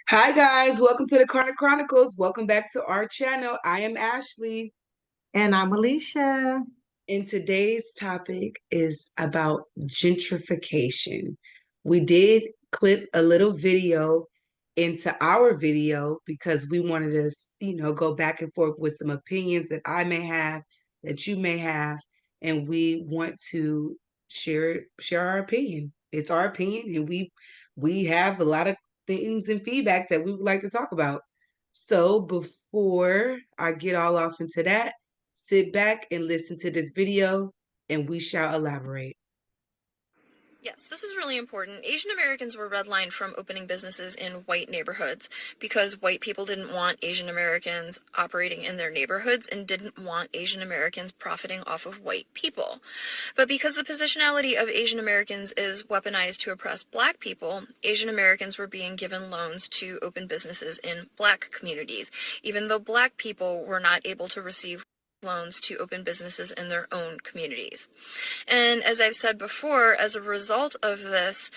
Hi guys, welcome to the Chronic Chronicles. Welcome back to our channel. I am Ashley, And I'm Alicia. and today's topic is about gentrification. We did clip a little video into our video because we wanted to, go back and forth with some opinions that I may have, that you may have, and we want to share our opinion. It's our opinion, and we have a lot of things and feedback that we would like to talk about. So before I get all off into that, sit back and listen to this video and we shall elaborate. Yes, this is really important. Asian Americans were redlined from opening businesses in white neighborhoods because white people didn't want Asian Americans operating in their neighborhoods and didn't want Asian Americans profiting off of white people. But because the positionality of Asian Americans is weaponized to oppress black people, Asian Americans were being given loans to open businesses in black communities, even though black people were not able to receive loans to open businesses in their own communities. And as I've said before, as a result of this,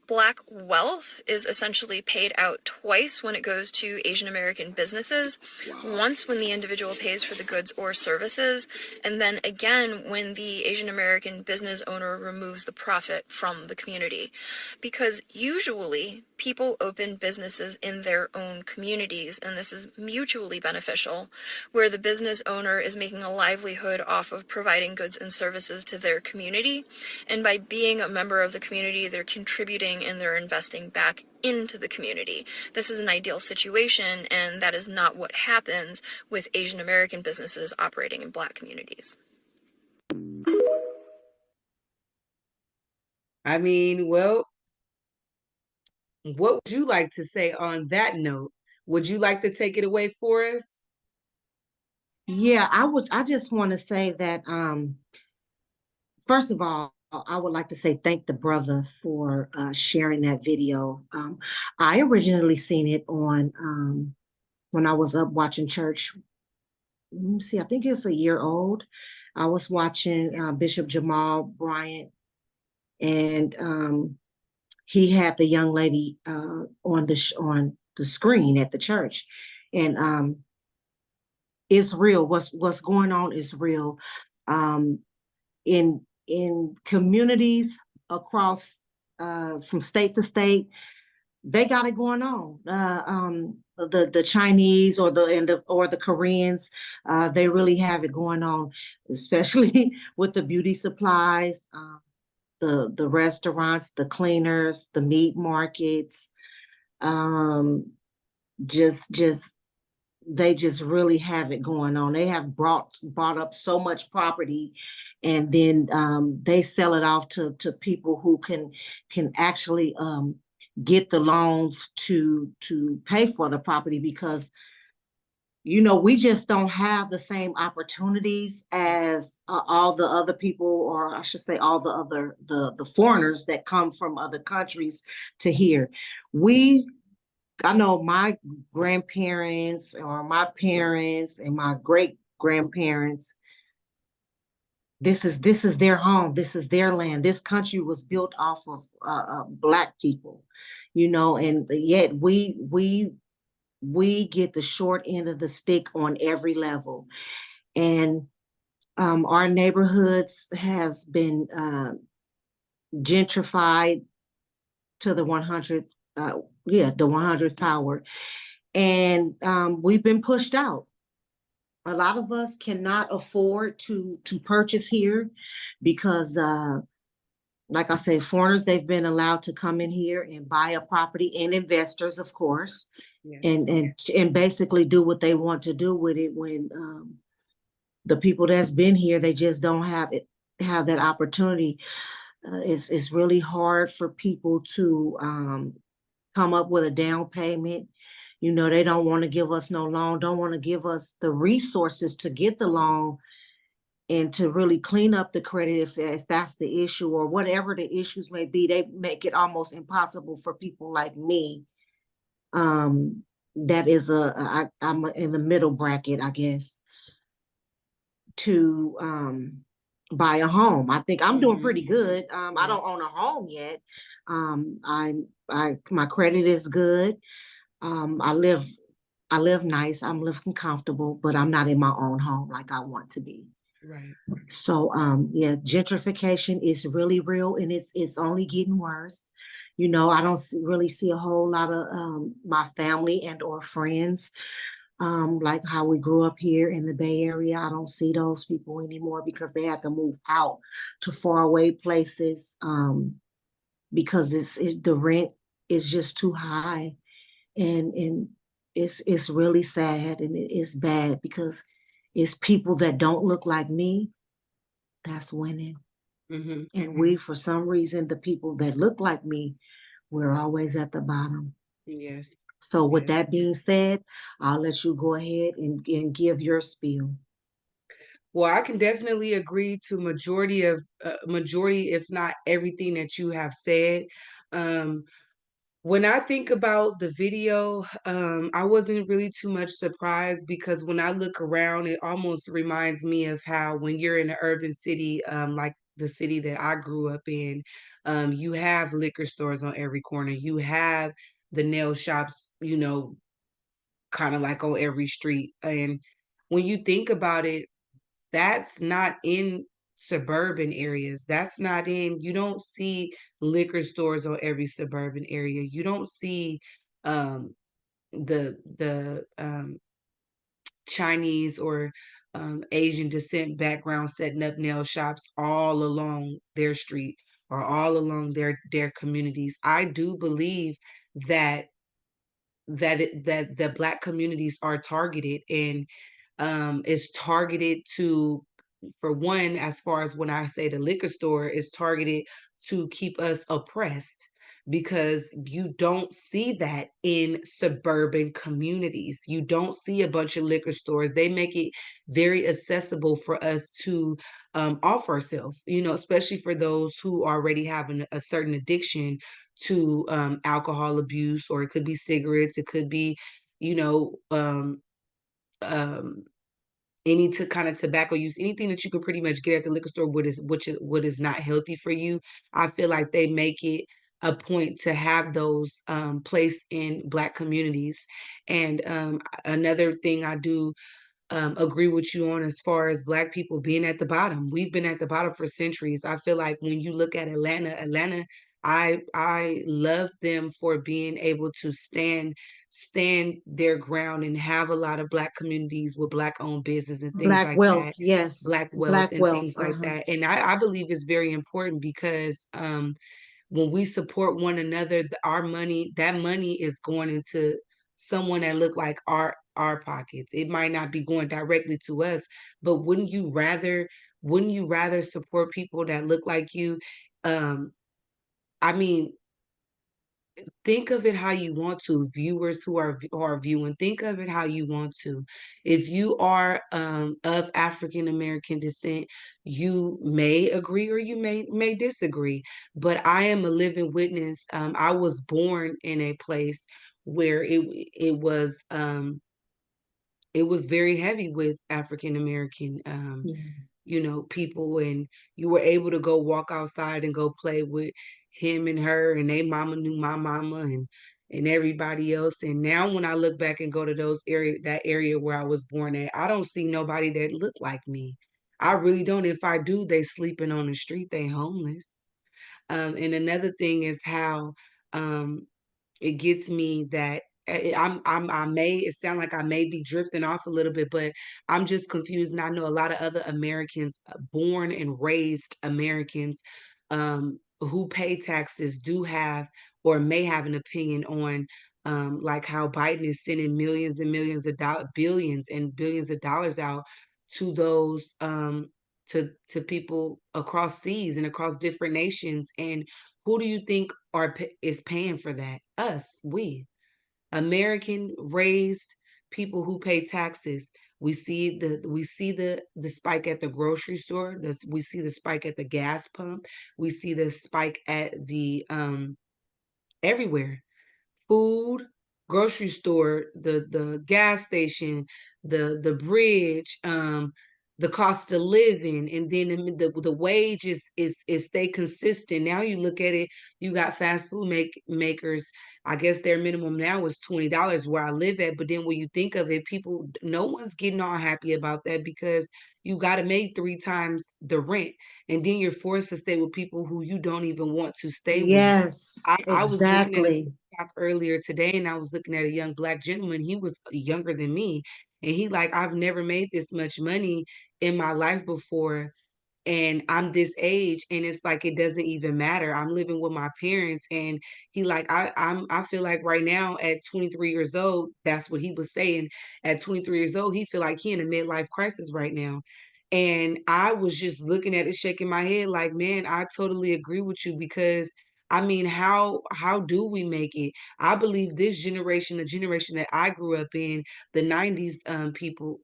Black wealth is essentially paid out twice when it goes to Asian American businesses. Wow. Once when the individual pays for the goods or services, and then again when the Asian American business owner removes the profit from the community. Because usually people open businesses in their own communities, and this is mutually beneficial, where the business owner is making a livelihood off of providing goods and services to their community, and by being a member of the community, they're contributing and they're investing back into the community. This is an ideal situation, and that is not what happens with Asian American businesses operating in Black communities. I mean, well, what would you like to say on that note? Would you like to take it away for us? Yeah, I just want to say that first of all, I would like to say thank the brother for sharing that video. I originally seen it on when I was up watching church. Let me see, I think it's a year old. I was watching Bishop Jamal Bryant, and he had the young lady on the screen at the church, and it's real. What's going on is real. Um, in communities across from state to state, they got it going on. The Chinese or the Koreans, they really have it going on, especially with the beauty supplies, the restaurants, the cleaners, the meat markets. Um, just they just really have it going on. They have brought up so much property, and then they sell it off to people who can actually get the loans to pay for the property, because we just don't have the same opportunities as all the other people, or I should say all the foreigners that come from other countries to here. We I know my grandparents or my parents and my great grandparents, this is their home, this is their land. This country was built off of Black people, and yet we get the short end of the stick on every level. And our neighborhoods has been gentrified to the 100, the 100th power. And we've been pushed out. A lot of us cannot afford to purchase here because, like I say, foreigners, they've been allowed to come in here and buy a property, and investors, of course, Yeah. and basically do what they want to do with it, when the people that's been here, they just don't have that opportunity. It's really hard for people to come up with a down payment. They don't want to give us no loan, don't want to give us the resources to get the loan and to really clean up the credit if that's the issue, or whatever the issues may be. They make it almost impossible for people like me. That is I'm in the middle bracket, I guess, to buy a home. I think I'm doing pretty good. I don't own a home yet. My credit is good. Um, I live I live nice, I'm living comfortable, but I'm not in my own home like I want to be. Right. So yeah, gentrification is really real and it's only getting worse. You know, I don't really see a whole lot of my family and or friends like how we grew up here in the Bay Area. I don't see those people anymore because they had to move out to far away places because it's the rent is just too high and it's really sad and it's bad because it's people that don't look like me that's winning. Mm-hmm. And we, for some reason, the people that look like me, we're always at the bottom. Yes. So with Yes. that being said, I'll let you go ahead and give your spiel. Well, I can definitely agree to majority, if not everything that you have said. Um, when I think about the video, I wasn't really too much surprised because when I look around, it almost reminds me of how when you're in an urban city, like the city that I grew up in, you have liquor stores on every corner. You have the nail shops, kind of like on every street. And when you think about it, that's not in suburban areas. That's not in, you don't see liquor stores on every suburban area. You don't see um the Chinese or Asian descent background setting up nail shops all along their street or all along their communities. I do believe that that the Black communities are targeted, and is targeted to, for one, as far as when I say the liquor store, is targeted to keep us oppressed because you don't see that in suburban communities. You don't see a bunch of liquor stores. They make it very accessible for us to off ourselves, especially for those who already have a certain addiction to alcohol abuse, or it could be cigarettes, it could be, you know, um, any to kind of tobacco use, anything that you can pretty much get at the liquor store, what is not healthy for you. I feel like they make it a point to have those placed in Black communities. And another thing I do agree with you on as far as Black people being at the bottom. We've been at the bottom for centuries. I feel like when you look at Atlanta, I love them for being able to stand their ground and have a lot of Black communities with Black owned business and things Black like wealth, that, yes. Black wealth Black and wealth. things like that. And I believe it's very important because when we support one another, our money, that money is going into someone that look like our pockets. It might not be going directly to us, but wouldn't you rather support people that look like you? Um, I mean, think of it how you want to. Viewers who are viewing, think of it how you want to. If you are of African American descent, you may agree or you may disagree, but I am a living witness. I was born in a place where it was very heavy with African American Mhm. people, and you were able to go walk outside and go play with him and her, and they mama knew my mama and everybody else. And now when I look back and go to that area where I was born at, I don't see nobody that look like me. I really don't. If I do, they sleeping on the street, they homeless. And another thing is how um it gets me that I may, it sound like I may be drifting off a little bit, but I'm just confused. And I know a lot of other Americans, born and raised Americans, who pay taxes, do have or may have an opinion on like how Biden is sending millions and millions of dollars, billions and billions of dollars out to those to people across seas and across different nations. And who do you think is paying for that? Us, we American raised people who pay taxes. We see the spike at the grocery store. We see the spike at the gas pump. We see the spike at the everywhere. Food, grocery store, the gas station, the bridge. the cost of living, and then the wage is stay consistent. Now you look at it, you got fast food makers. I guess their minimum now is $20 where I live at. But then when you think of it, people, no one's getting all happy about that because you got to make three times the rent, and then you're forced to stay with people who you don't even want to stay with. Yes, I was looking at a exactly. TikTok earlier today, and I was looking at a young black gentleman. He was younger than me, and he like, I've never made this much money in my life before, and I'm this age, and it's like it doesn't even matter. I'm living with my parents, and he like, I feel like right now at 23 years old, that's what he was saying. At 23 years old, he feel like he in a midlife crisis right now. And I was just looking at it, shaking my head like, man, I totally agree with you because I mean, how do we make it? I believe this generation, the generation that I grew up in, the 90s people,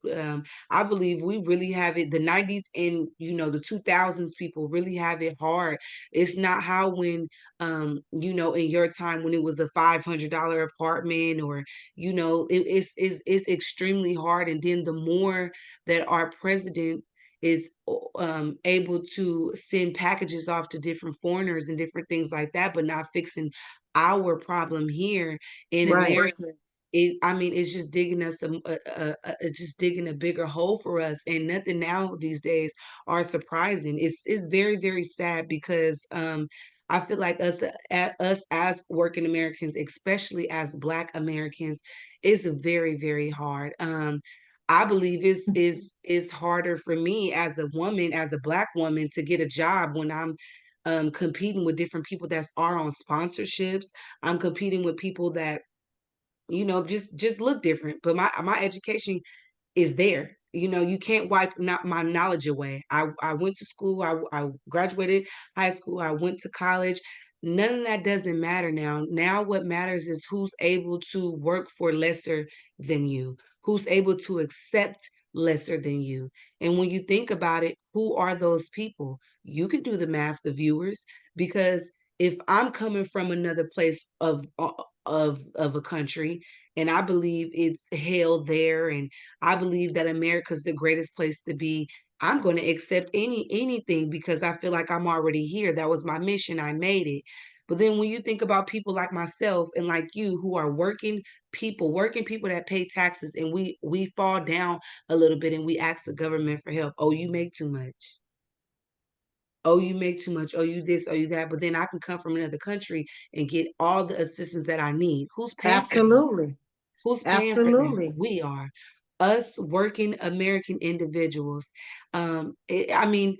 I believe we really have it. The 90s and the 2000s people really have it hard. It's not how when in your time when it was a $500 apartment, or it's extremely hard. And then the more that our president is able to send packages off to different foreigners and different things like that, but not fixing our problem here in Right. America. I mean, it's just digging us just digging a bigger hole for us, and nothing now these days are surprising. It's very, very sad because I feel like us as working Americans, especially as Black Americans, is very, very hard. I believe is harder for me as a woman, as a Black woman, to get a job when I'm competing with different people that are on sponsorships. I'm competing with people that just look different. But my education is there. You can't wipe not my knowledge away. I went to school. I graduated high school. I went to college. None of that doesn't matter now. Now what matters is who's able to work for lesser than you, who's able to accept lesser than you. And when you think about it, who are those people? You can do the math, the viewers, because if I'm coming from another place of a country, and I believe it's hell there, and I believe that America's the greatest place to be, I'm going to accept anything because I feel like I'm already here. That was my mission. I made it. But then when you think about people like myself and like you who are working people that pay taxes, and we fall down a little bit and we ask the government for help. Oh, you make too much. Oh, you make too much. Oh, you this, oh, you that. But then I can come from another country and get all the assistance that I need. Who's paying for that? Absolutely. Who's paying for that? Absolutely. We are. Us working American individuals. I mean,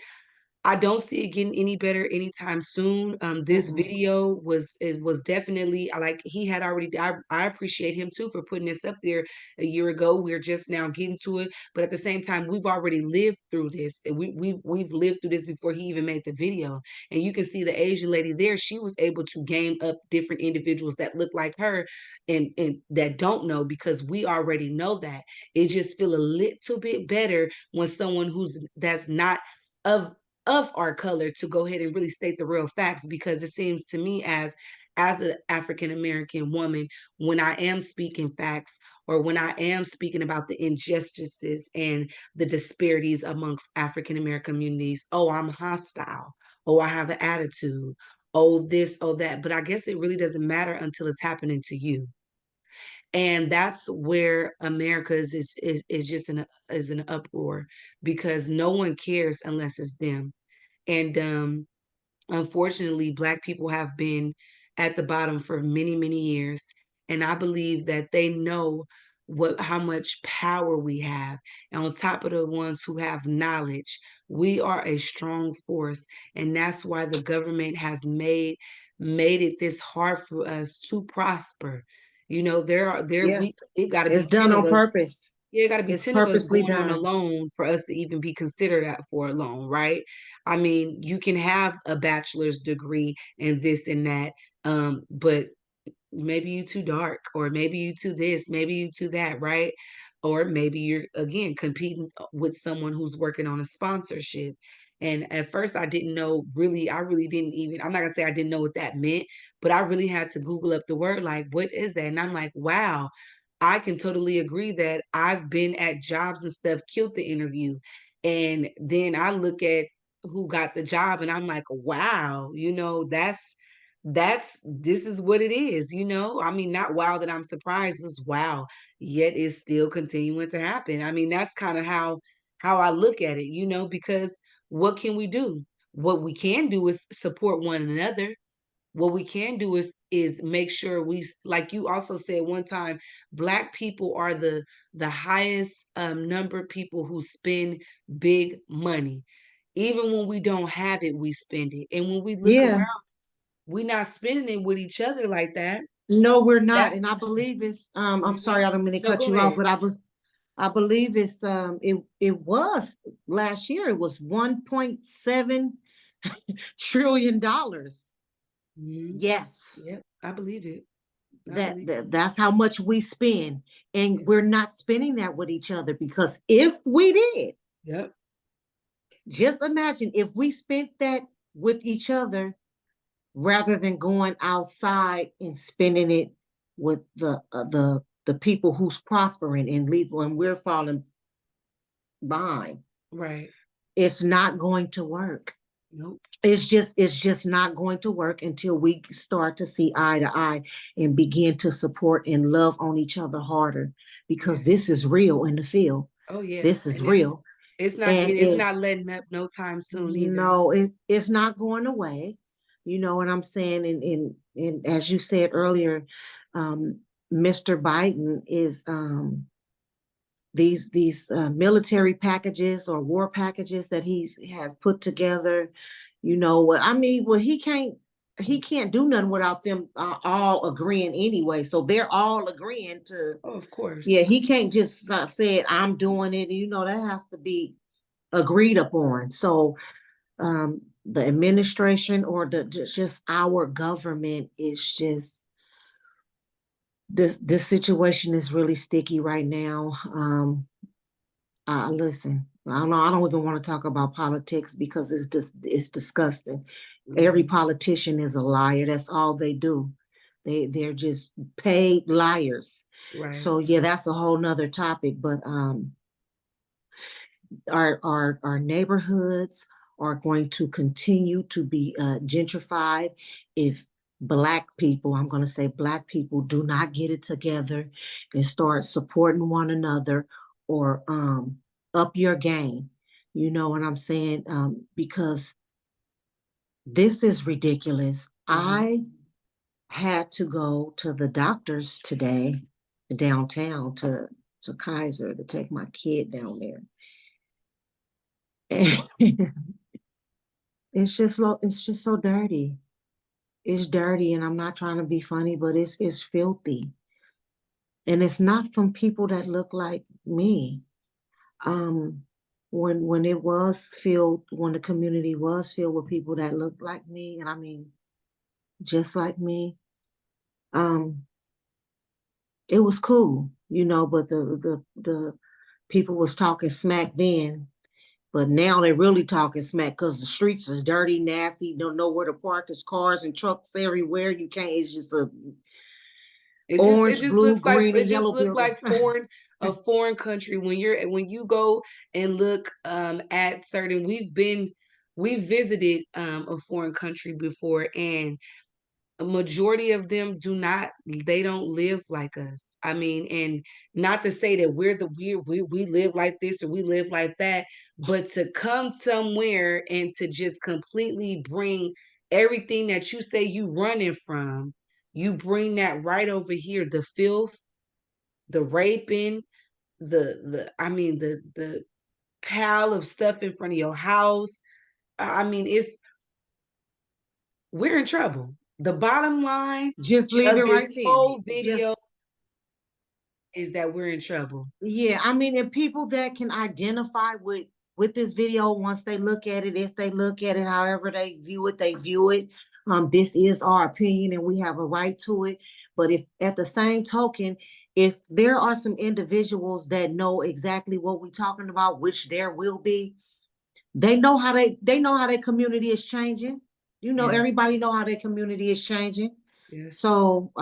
I don't see it getting any better anytime soon. This Mm-mm. video was definitely, like, he had already. I appreciate him too for putting this up there a year ago. We're just now getting to it, but at the same time, we've already lived through this. And we've lived through this before he even made the video. And you can see the Asian lady there. She was able to game up different individuals that look like her, and that don't know, because we already know that. It just feel a little bit better when someone that's not of our color to go ahead and really state the real facts, because it seems to me as an African American woman, when I am speaking facts, or when I am speaking about the injustices and the disparities amongst African American communities, oh, I'm hostile. Oh, I have an attitude. Oh, this, oh, that. But I guess it really doesn't matter until it's happening to you. And that's where America is just is an uproar, because no one cares unless it's them. And unfortunately, Black people have been at the bottom for many, many years. And I believe that they know how much power we have. And on top of the ones who have knowledge, we are a strong force. And that's why the government has made it this hard for us to prosper. Yeah. It gotta It's be 10 done of on us. purpose. Yeah, it got to be It's 10 of us purposely going on a done. loan for us to even be considered that for a loan, right? I mean, you can have a bachelor's degree and this and that, but maybe you too dark, or maybe you too this, maybe you too that, right? Or maybe you're again competing with someone who's working on a sponsorship. And at first I didn't know, really, I really didn't even, I'm not gonna say I didn't know what that meant, but I really had to Google up the word, like, what is that? And I'm like, wow, I can totally agree that I've been at jobs and stuff, killed the interview. And then I look at who got the job and I'm like, wow, this is what it is, I mean, not wow that I'm surprised, just wow, yet it's still continuing to happen. I mean, that's kind of how I look at it, because what can we do? What we can do is support one another. What we can do is make sure we, like you also said one time, Black people are the highest number of people who spend big money. Even when we don't have it, we spend it. And when we look Yeah. around, we're not spending it with each other like that. No, we're not. And That's I believe it's I'm Mhm. sorry, I don't mean to No, cut go you off, ahead. but I believe it's it was last year, it was 1.7 trillion dollars. Mhm. Yes. Yep, I believe it. I That, believe it. that's how much we spend. And Yeah. we're not spending that with each other, because if we did, Yep. just imagine if we spent that with each other rather than going outside and spending it with the people who's prospering and leave when we're falling behind. Right. It's not going to work. Nope. It's just not going to work until we start to see eye to eye and begin to support and love on each other harder, because Yeah. this is real in the field. Oh yeah. This is And it's real. it's not And it's it not letting up no time soon either. no, it's not going away. You know what I'm saying? And as you said earlier, um, Mr. Biden is these military packages or war packages that he's has put together. You know what I mean? Well, he can't do nothing without them all agreeing anyway. So they're all agreeing to. Oh, of course. Yeah, he can't just say I'm doing it. You know, that has to be agreed upon. So the administration or the just our government is just this situation is really sticky right now. Listen, I don't know, I don't even want to talk about politics because it's disgusting. Every Mhm. politician is a liar. That's all they do. They're just paid liars. Right. So yeah, that's a whole nother topic. But our neighborhoods are going to continue to be gentrified if Black people, I'm going to say Black people, do not get it together and start supporting one another, or up your game. You know what I'm saying? Because this is ridiculous. Mhm. I had to go to the doctor's today downtown to Kaiser to take my kid down there. It's just so dirty. It's dirty, and I'm not trying to be funny, but it's filthy. And it's not from people that look like me. Um, when it was filled, when the community was filled with people that looked like me, and I mean just like me, um, it was cool, but the people was talking smack then. But now they really talking smack because the streets is dirty, nasty. You don't know where to park. There's cars and trucks everywhere. You can't. It's just a It just it orange, just blue, looks like green, it and just yellow looked like buildings. a foreign country when you go and look at certain we've visited a foreign country before, and a majority of them they don't live like us. I mean, and not to say that we're the weird we live like this or we live like that, but to come somewhere and to just completely bring everything that you say you running from, you bring that right over here, the filth, the raping, the I mean the pile of stuff in front of your house. I mean, it's we're in trouble. The bottom line Just leave it of this right there. whole video Just is that we're in trouble. Yeah, I mean, and people that can identify with this video once they look at it, if they look at it, however they view it, they view it. This is our opinion, and we have a right to it. But if at the same token, if there are some individuals that know exactly what we're talking about, which there will be, they know how their community is changing. Yeah. Everybody know how their community is changing. Yes. So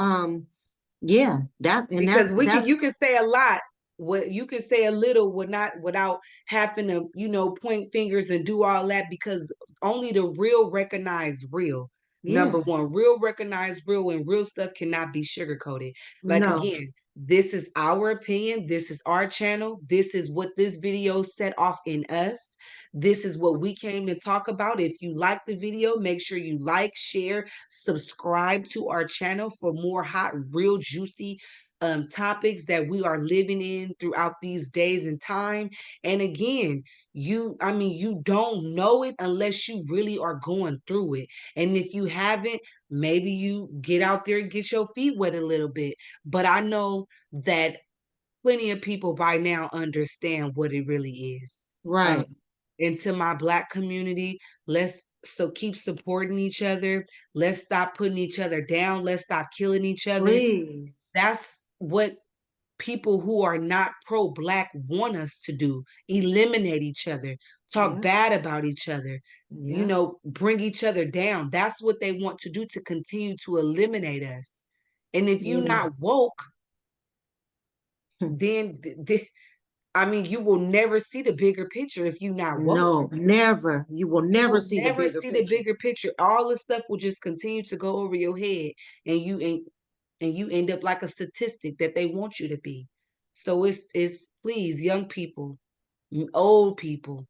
yeah, that's and Because that's you that's can say a lot, what you can say a little would not without having to, point fingers and do all that, because only the real recognize real. Number Yeah. one, real recognize real, and real stuff cannot be sugarcoated. Like No. again, this is our opinion. This is our channel. This is what this video set off in us. This is what we came to talk about. If you like the video, make sure you like, share, subscribe to our channel for more hot, real, juicy topics that we are living in throughout these days and time. And again, you don't know it unless you really are going through it. And if you haven't, maybe you get out there and get your feet wet a little bit. But I know that plenty of people by now understand what it really is. Um, Right. and to my Black community, let's keep supporting each other. Let's stop putting each other down. Let's stop killing each other. Please. That's what people who are not pro-Black want us to do: eliminate each other, talk Yeah. bad about each other, Yeah. bring each other down. That's what they want to do, to continue to eliminate us. And if you're Yeah. not woke, then you will never see the bigger picture if you're not woke. No, never. You will You never will see the never bigger see the picture. bigger picture. All the stuff will just continue to go over your head, and you end up like a statistic that they want you to be. So it's please, young people, old people,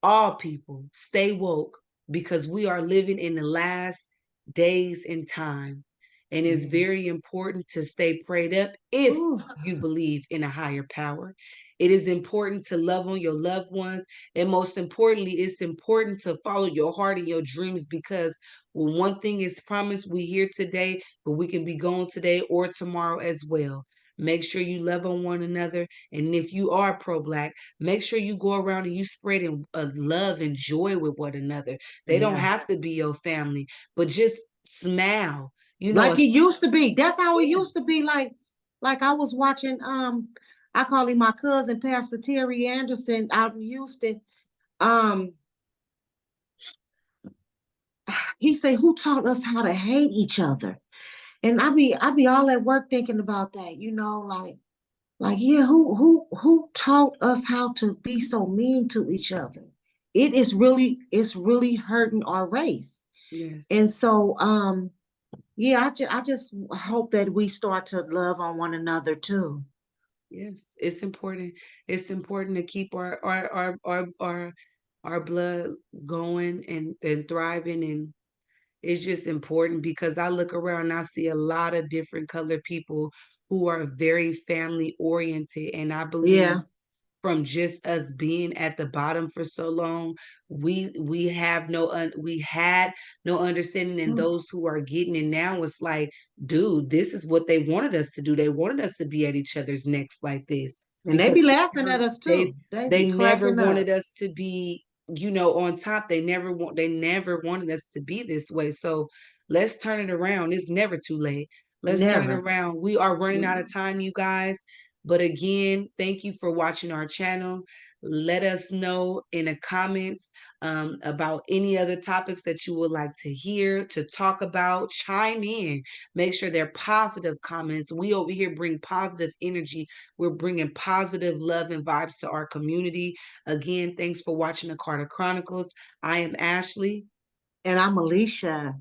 all people, stay woke, because we are living in the last days and time. And it's Yeah. very important to stay prayed up if Ooh. you believe in a higher power. It is important to love on your loved ones. And most importantly, it's important to follow your heart and your dreams, because when one thing is promised, we here today, but we can be gone today or tomorrow as well. Make sure you love on one another. And if you are pro-Black, make sure you go around and you spread love and joy with one another. They don't Yeah. have to be your family, but just smile. Like it used to be. That's how it Yeah, used to be. Like I was watching, I call him my cousin, Pastor Terry Anderson out in Houston. Um, he said, who taught us how to hate each other? And I be all at work thinking about that, like, yeah, who taught us how to be so mean to each other? It's really hurting our race. yes, And so yeah, I just hope that we start to love on one another too. yes. It's important. It's important to keep our blood going and thriving. And it's just important, because I look around and I see a lot of different colored people who are very family oriented. And I believe Yeah. from just us being at the bottom for so long, we had no understanding. And Mm. those who are getting it now, it's like, dude, this is what they wanted us to do. They wanted us to be at each other's necks like this, And they because be laughing at us they too. They be they never cracking up. wanted us to be, on top. They never wanted us to be this way. So let's turn it around. It's never too late. Let's turn it Never. around. We are running out of Mm. time, you guys. But again, thank you for watching our channel. Let us know in the comments about any other topics that you would like to hear, to talk about. Chime in. Make sure they're positive comments. We over here bring positive energy. We're bringing positive love and vibes to our community. Again, thanks for watching the Carter Chronicles. I am Ashley. And I'm Alicia.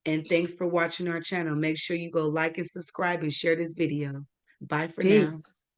And thanks for watching our channel. Make sure you go like and subscribe and share this video. Bye for now. Peace.